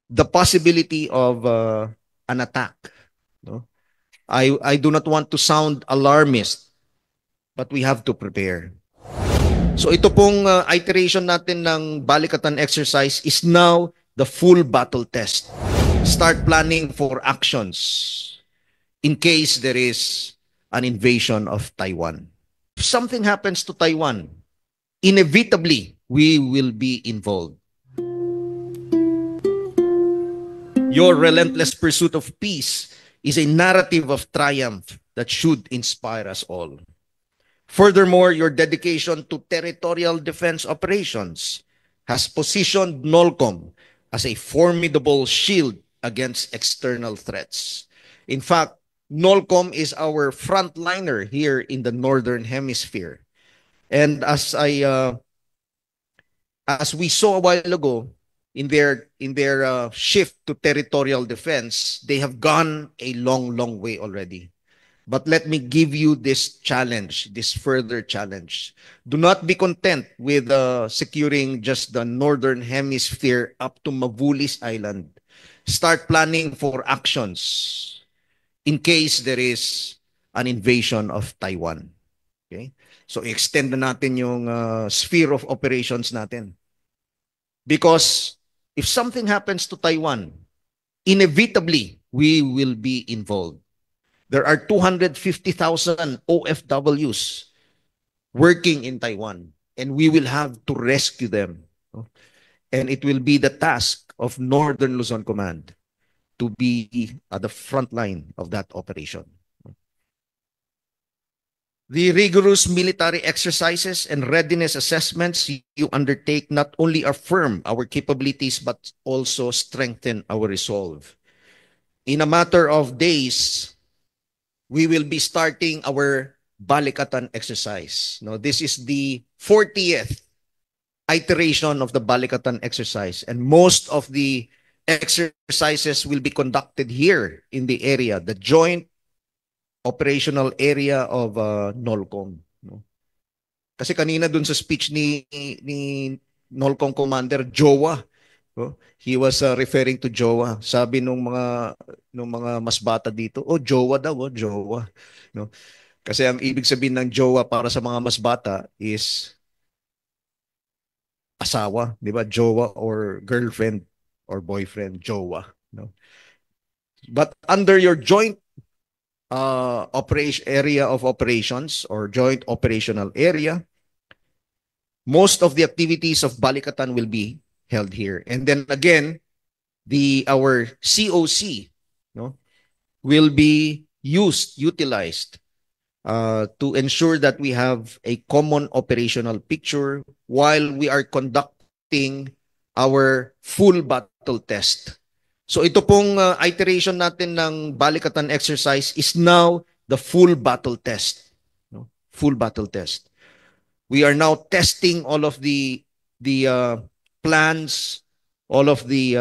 the possibility of an attack. No? I do not want to sound alarmist, but we have to prepare. So ito pong iteration natin ng balikatan exercise is now the full battle test. Start planning for actions in case there is an invasion of Taiwan. If something happens to Taiwan, inevitably we will be involved. Your relentless pursuit of peace is a narrative of triumph that should inspire us all. Furthermore, your dedication to territorial defense operations has positioned NOLCOM as a formidable shield against external threats. In fact, NOLCOM is our frontliner here in the Northern Hemisphere. And as we saw a while ago, in their shift to territorial defense, they have gone a long way already. But let me give you this challenge, this further challenge. Do not be content with securing just the Northern Hemisphere up to Mavulis Island. Start planning for actions in case there is an invasion of Taiwan. Okay? So, extend na natin yung sphere of operations natin. Because if something happens to Taiwan, inevitably, we will be involved. There are 250,000 OFWs working in Taiwan, and we will have to rescue them. And it will be the task of Northern Luzon Command to be at the front line of that operation. The rigorous military exercises and readiness assessments you undertake not only affirm our capabilities but also strengthen our resolve. In a matter of days, we will be starting our Balikatan exercise. No, this is the 40th iteration of the Balikatan exercise, and most of the exercises will be conducted here in the area, the joint operational area of NOLCOM. No? Kasi kanina dun sa speech ni NOLCOM Commander Jowa, no? He was referring to Jowa. Sabi nung mga mas bata dito, oh Jowa daw, oh Jowa. No? Kasi ang ibig sabihin ng Jowa para sa mga mas bata is asawa, di ba? Jowa or girlfriend or boyfriend, Jowa. No? But under your joint operation area of operations or joint operational area, most of the activities of Balikatan will be held here. And then again, our COC, no, will be utilized to ensure that we have a common operational picture while we are conducting our full battle test. So ito pong iteration natin ng Balikatan exercise is now the full battle test. No? Full battle test. We are now testing all of the plans, all of the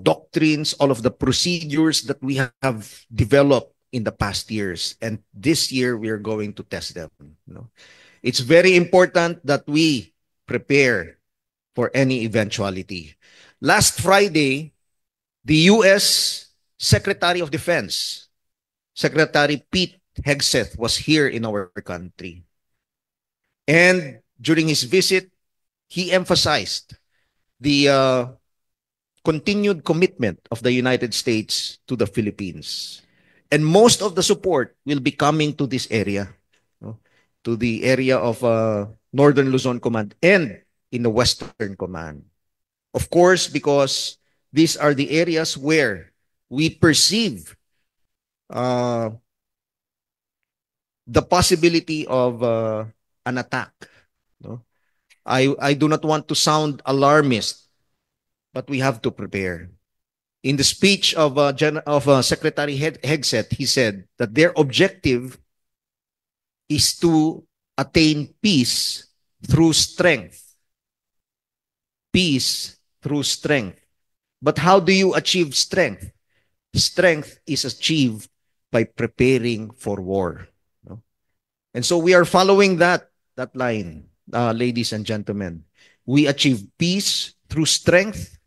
doctrines, all of the procedures that we have developed in the past years. And this year, we are going to test them. You know? It's very important that we prepare for any eventuality. Last Friday, the U.S. Secretary of Defense, Secretary Pete Hegseth, was here in our country. And during his visit, he emphasized the continued commitment of the United States to the Philippines. And most of the support will be coming to this area, to the area of Northern Luzon Command and in the Western Command. Of course, because these are the areas where we perceive the possibility of an attack. No? I do not want to sound alarmist, but we have to prepare. In the speech of Secretary Hegseth, he said that their objective is to attain peace through strength. Peace through strength. But how do you achieve strength? Strength is achieved by preparing for war. No? And so we are following that line, ladies and gentlemen. We achieve peace through strength,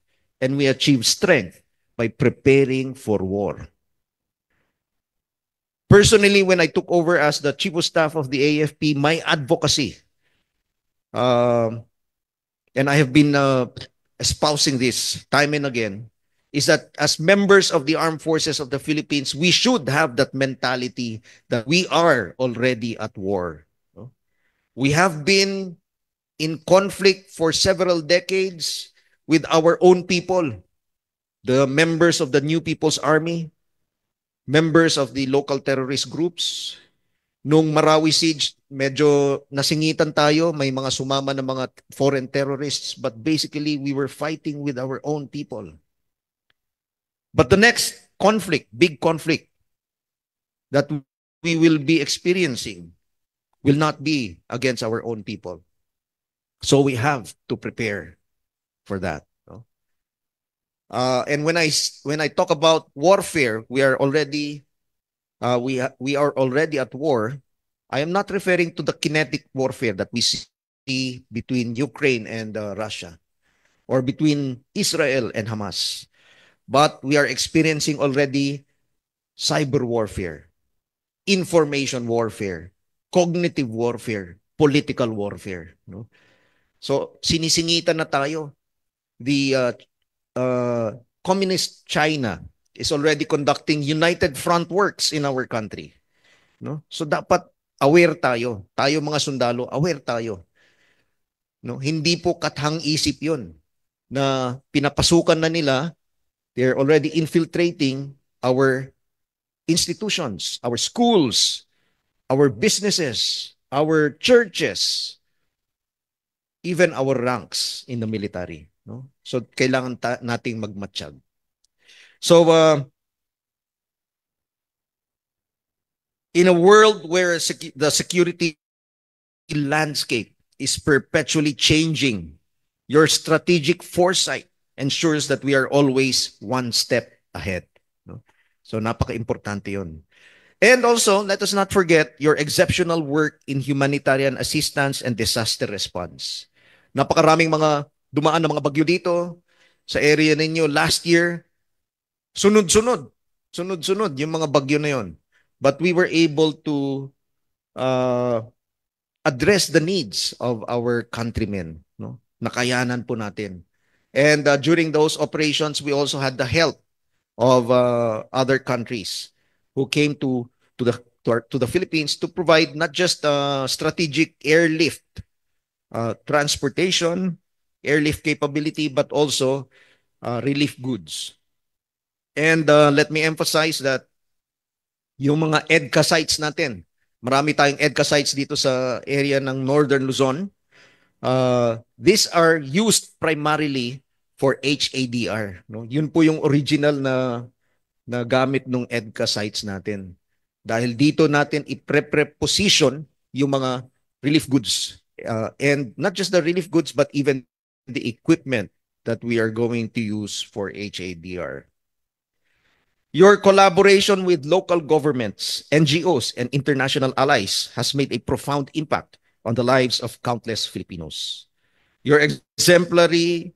and we achieve strength by preparing for war. Personally, when I took over as the Chief of Staff of the AFP, my advocacy, um, and I have been espousing this time and again, is that as members of the armed forces of the Philippines, we should have that mentality that we are already at war. We have been in conflict for several decades with our own people, the members of the New People's Army, members of the local terrorist groups. Nung Marawi Siege, medyo nasingitan tayo, may mga sumama ng mga foreign terrorists, but basically we were fighting with our own people. But the next conflict, big conflict that we will be experiencing will not be against our own people. So we have to prepare for that. And when I talk about warfare, we are already at war. I am not referring to the kinetic warfare that we see between Ukraine and Russia, or between Israel and Hamas. But we are experiencing already cyber warfare, information warfare, cognitive warfare, political warfare. No? So sinisingitan na tayo. The Communist China is already conducting United Front works in our country. No? So dapat aware tayo. Tayo mga sundalo, aware tayo. No? Hindi po kathang-isip yun na pinapasukan na nila. They're already infiltrating our institutions, our schools, our businesses, our churches, even our ranks in the military. No? So kailangan nating magmatsyag. So in a world where the security landscape is perpetually changing, your strategic foresight ensures that we are always one step ahead. No? So napaka-importante yun. And also, let us not forget your exceptional work in humanitarian assistance and disaster response. Napakaraming mga dumaan na mga bagyo dito sa area ninyo last year. Sunod-sunod yung mga bagyo na yon. But we were able to address the needs of our countrymen. No? Nakayanan po natin. And during those operations, we also had the help of other countries who came to the Philippines to provide not just strategic airlift, transportation, airlift capability, but also relief goods. And let me emphasize that yung mga EDCA sites natin, marami tayong EDCA sites dito sa area ng Northern Luzon. These are used primarily for HADR. No? Yun po yung original na gamit ng EDCA sites natin. Dahil dito natin i-preposition yung mga relief goods. And not just the relief goods, but even the equipment that we are going to use for HADR. Your collaboration with local governments, NGOs, and international allies has made a profound impact on the lives of countless Filipinos. You exemplify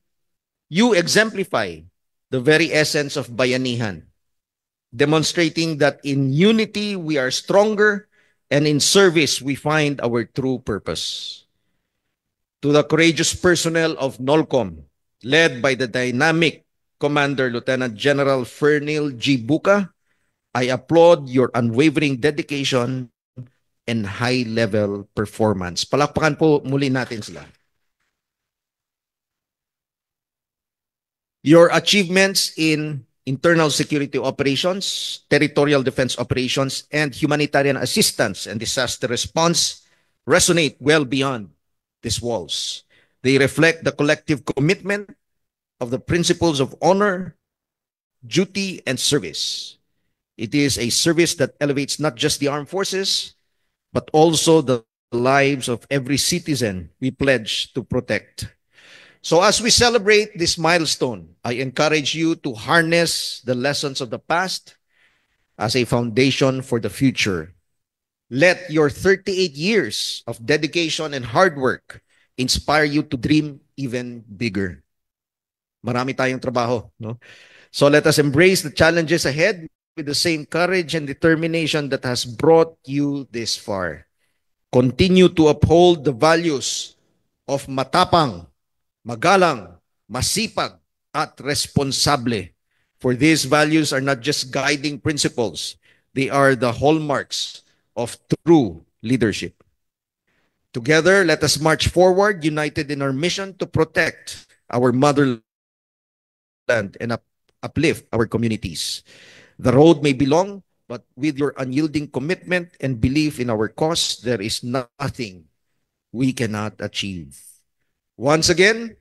the very essence of bayanihan, demonstrating that in unity we are stronger and in service we find our true purpose. To the courageous personnel of NOLCOM, led by the dynamic Commander Lieutenant General Fernil G. Buca, I applaud your unwavering dedication and high-level performance. Palakpakan po muli natin sila. Your achievements in internal security operations, territorial defense operations, and humanitarian assistance and disaster response resonate well beyond these walls. They reflect the collective commitment of the principles of honor, duty, and service. It is a service that elevates not just the armed forces, but also the lives of every citizen we pledge to protect. So as we celebrate this milestone, I encourage you to harness the lessons of the past as a foundation for the future. Let your 38 years of dedication and hard work inspire you to dream even bigger. Marami tayong trabaho, no? So let us embrace the challenges ahead with the same courage and determination that has brought you this far. Continue to uphold the values of matapang, magalang, masipag, at responsable. For these values are not just guiding principles, they are the hallmarks of true leadership. Together, let us march forward, united in our mission to protect our motherland and uplift our communities. The road may be long, but with your unyielding commitment and belief in our cause, there is nothing we cannot achieve. Once again,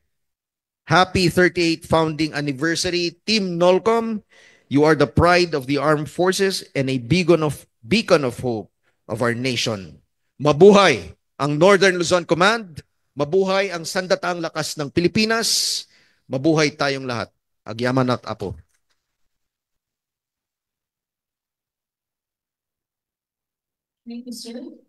happy 38th founding anniversary, Team Nolcom. You are the pride of the armed forces and a beacon of hope of our nation. Mabuhay ang Northern Luzon Command. Mabuhay ang sandataang lakas ng Pilipinas. Mabuhay tayong lahat. Agyaman at Apo. Thank you, sir.